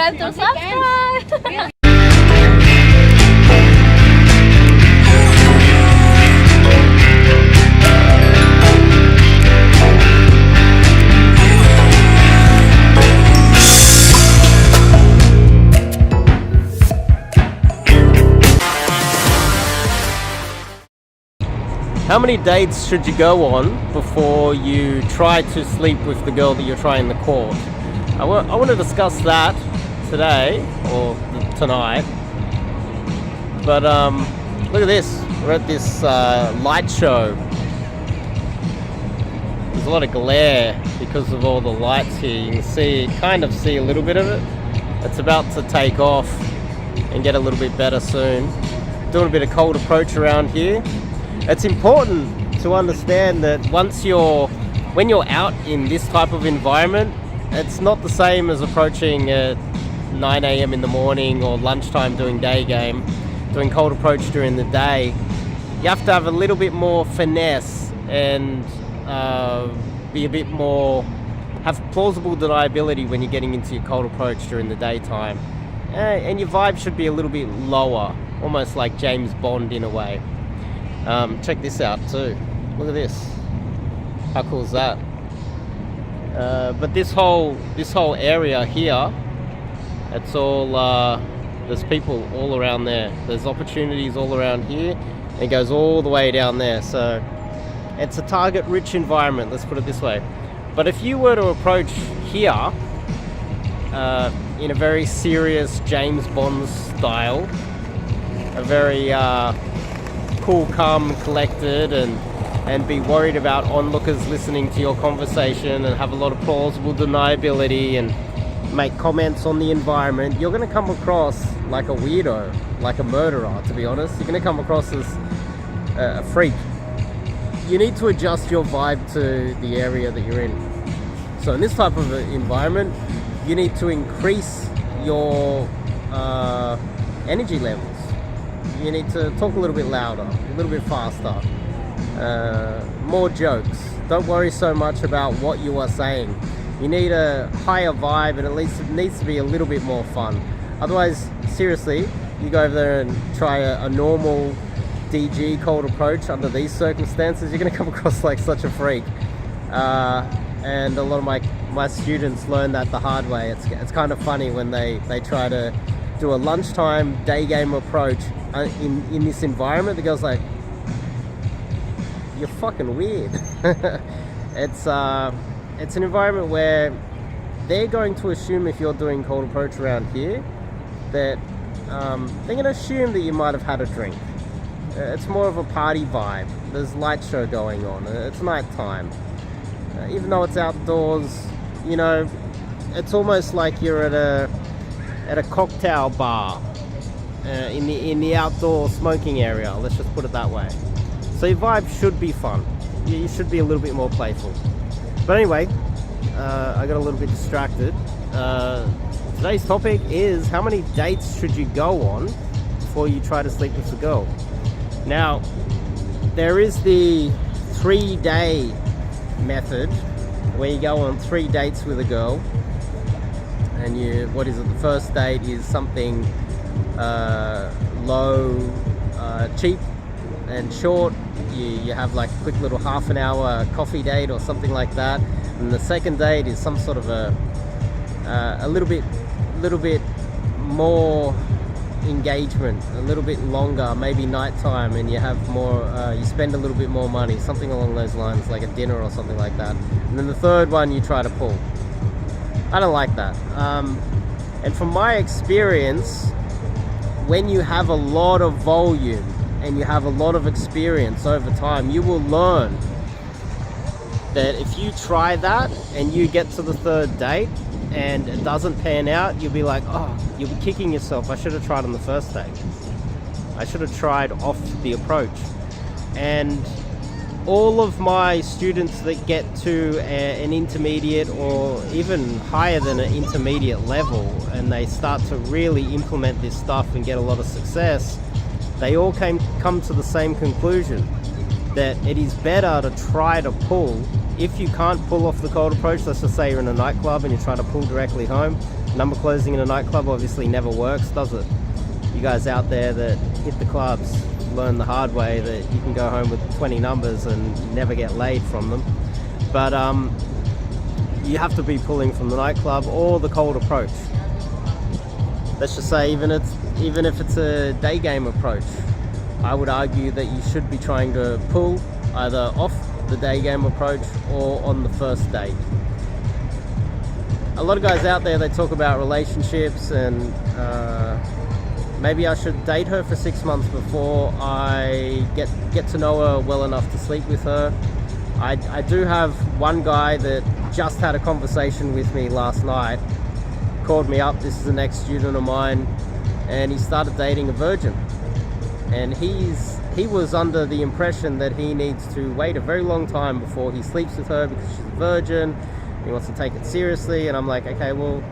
forget to subscribe. How many dates should you go on before you try to sleep with the girl that you're trying to court? I want to discuss that today or tonight. But look at this. We're at this light show. There's a lot of glare because of all the lights here. You can kind of see a little bit of it. It's about to take off and get a little bit better soon. Doing a bit of cold approach around here. It's important to understand that when you're out in this type of environment, it's not the same as approaching at 9 a.m. in the morning or lunchtime doing day game, doing cold approach during the day. You have to have a little bit more finesse and be a bit more, have plausible deniability when you're getting into your cold approach during the daytime. And your vibe should be a little bit lower, almost like James Bond in a way. Check this out too. Look at this. How cool is that? But this whole area here, it's all there's people all around there. There's opportunities all around here. And it goes all the way down there. So it's a target-rich environment. Let's put it this way. But if you were to approach here in a very serious James Bond style, a very cool, calm, collected, and be worried about onlookers listening to your conversation and have a lot of plausible deniability and make comments on the environment, you're going to come across like a weirdo, like a murderer, to be honest. You're going to come across as a freak. You need to adjust your vibe to the area that you're in. So in this type of environment, you need to increase your energy levels. You need to talk a little bit louder, a little bit faster, more jokes. Don't worry so much about what you are saying. You need a higher vibe, and at least it needs to be a little bit more fun. Otherwise, seriously, you go over there and try a normal DG cold approach under these circumstances, you're going to come across like such a freak. And a lot of my students learn that the hard way. It's kind of funny when they try to do a lunchtime day game approach in this environment. The girl's like, you're fucking weird. It's an environment where they're going to assume if you're doing cold approach around here that they're going to assume that you might have had a drink. It's more of a party vibe. There's light show going on. It's night time. Even though it's outdoors, you know, it's almost like you're at a cocktail bar in the outdoor smoking area. Let's just put it that way. So your vibe should be fun. You should be a little bit more playful. But anyway, I got a little bit distracted. Today's topic is how many dates should you go on before you try to sleep with a girl? Now, there is the 3-day method where you go on 3 dates with a girl, and the first date is something low, cheap and short. You have like a quick little half an hour coffee date or something like that, and the second date is some sort of a little bit more engagement, a little bit longer, maybe nighttime, and you have more, you spend a little bit more money, something along those lines, like a dinner or something like that. And then the third one you try to pull. I don't like that. And from my experience, when you have a lot of volume and you have a lot of experience over time, you will learn that if you try that and you get to the third date and it doesn't pan out, you'll be like, oh, you'll be kicking yourself. I should have tried on the first date. I should have tried off the approach. And all of my students that get to an intermediate or even higher than an intermediate level, and they start to really implement this stuff and get a lot of success, they all come to the same conclusion, that it is better to try to pull. If you can't pull off the cold approach, let's just say you're in a nightclub and you're trying to pull directly home, Number closing in a nightclub obviously never works, does it? You guys out there that hit the clubs learn the hard way that you can go home with 20 numbers and never get laid from them. But you have to be pulling from the nightclub or the cold approach. Let's just say even if it's a day game approach, I would argue that you should be trying to pull either off the day game approach or on the first date. A lot of guys out there, they talk about relationships and maybe I should date her for 6 months before I get to know her well enough to sleep with her. I do have one guy that just had a conversation with me last night, called me up. This is an ex-student of mine, and he started dating a virgin. And he was under the impression that he needs to wait a very long time before he sleeps with her because she's a virgin. He wants to take it seriously, and I'm like, okay, well,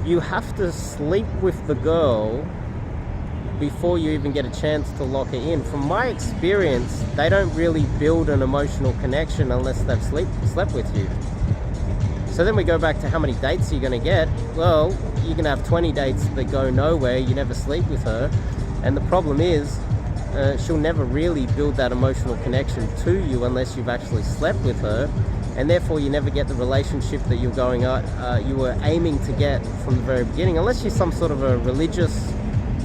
you have to sleep with the girl before you even get a chance to lock her in. From my experience, they don't really build an emotional connection unless they've slept with you. So then we go back to how many dates you're going to get. Well, you can have 20 dates that go nowhere, you never sleep with her, and the problem is she'll never really build that emotional connection to you unless you've actually slept with her, and therefore you never get the relationship that you were aiming to get from the very beginning, unless you're some sort of a religious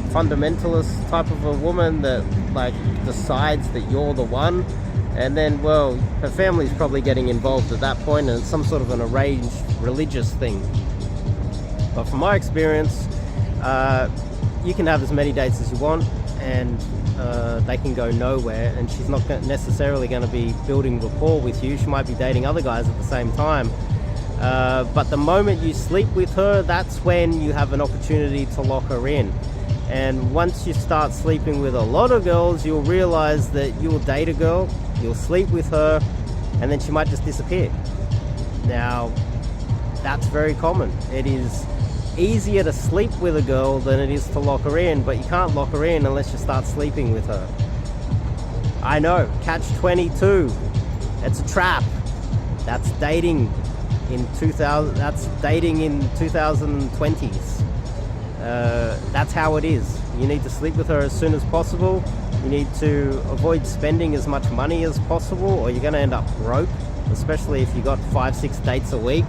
fundamentalist type of a woman that like decides that you're the one, and then, well, her family's probably getting involved at that point, and it's some sort of an arranged religious thing. But from my experience, you can have as many dates as you want, and they can go nowhere, and she's not necessarily going to be building rapport with you. She might be dating other guys at the same time, but the moment you sleep with her, that's when you have an opportunity to lock her in. And once you start sleeping with a lot of girls, you'll realize that you'll date a girl, you'll sleep with her, and then she might just disappear. Now, that's very common. It is easier to sleep with a girl than it is to lock her in, but you can't lock her in unless you start sleeping with her. I know, catch-22. It's a trap. That's dating in 2020s. That's how it is. You need to sleep with her as soon as possible. You need to avoid spending as much money as possible, or you're going to end up broke, especially if you got 5-6 dates a week.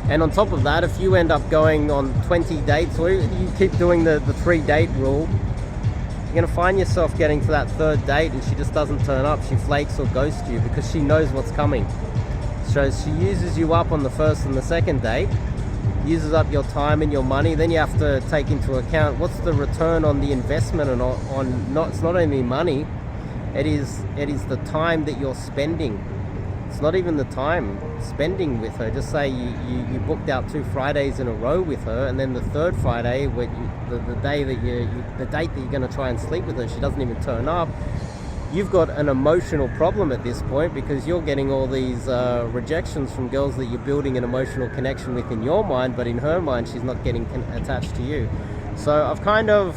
And on top of that, if you end up going on 20 dates, or you keep doing the 3-date rule, you're going to find yourself getting to that 3rd date and she just doesn't turn up. She flakes or ghosts you because she knows what's coming. So she uses you up on the 1st and the 2nd date, uses up your time and your money. Then you have to take into account what's the return on the investment, and it's not only money, it is the time that you're spending. It's not even the time spending with her. Just say you booked out 2 Fridays in a row with her, and then the 3rd Friday, the date that you're going to try and sleep with her, she doesn't even turn up. You've got an emotional problem at this point because you're getting all these rejections from girls that you're building an emotional connection with in your mind, but in her mind, she's not getting attached to you. So I've kind of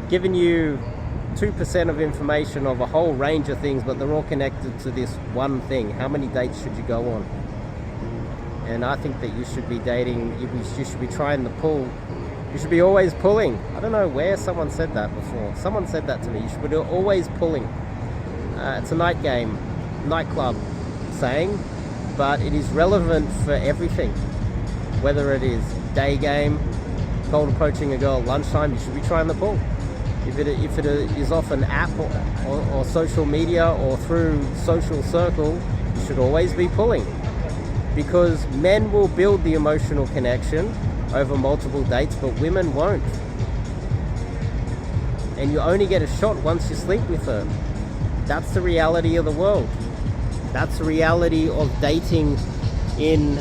given you 2% of information of a whole range of things, but they're all connected to this one thing. How many dates should you go on? And I think that you should be dating, you should be trying to pull. You should be always pulling. I don't know where someone said that before. Someone said that to me. You should be always pulling. It's a nightclub saying, but it is relevant for everything. Whether it is day game, cold approaching a girl at lunchtime, you should be trying to pull. If it is off an app or social media or through social circle, you should always be pulling. Because men will build the emotional connection over multiple dates, but women won't. And you only get a shot once you sleep with her. That's the reality of the world. That's the reality of dating in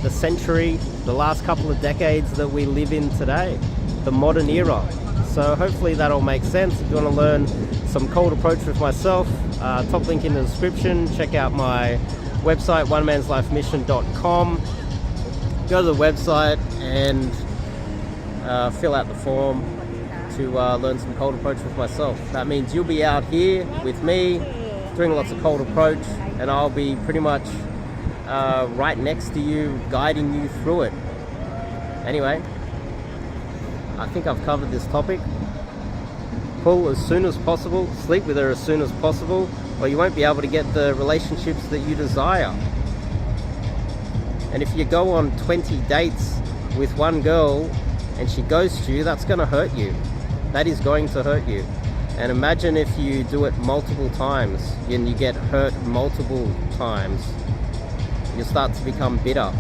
the century, the last couple of decades that we live in today, the modern era. So hopefully that'll make sense. If you want to learn some cold approach with myself, top link in the description. Check out my website, onemanslifemission.com. Go to the website and fill out the form to learn some cold approach with myself. That means you'll be out here with me doing lots of cold approach, and I'll be pretty much right next to you, guiding you through it. Anyway, I think I've covered this topic. Pull as soon as possible, sleep with her as soon as possible, or you won't be able to get the relationships that you desire. And if you go on 20 dates with one girl and she ghosts you, that's going to hurt you. That is going to hurt you. And imagine if you do it multiple times and you get hurt multiple times. You start to become bitter.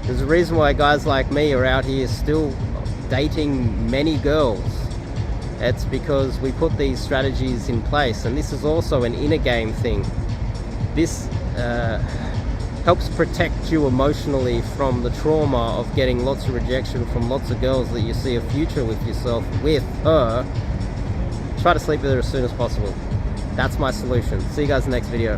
There's a reason why guys like me are out here still dating many girls. It's because we put these strategies in place, and this is also an inner game thing. This helps protect you emotionally from the trauma of getting lots of rejection from lots of girls that you see a future with yourself with her. Try to sleep with her as soon as possible. That's my solution. See you guys in the next video.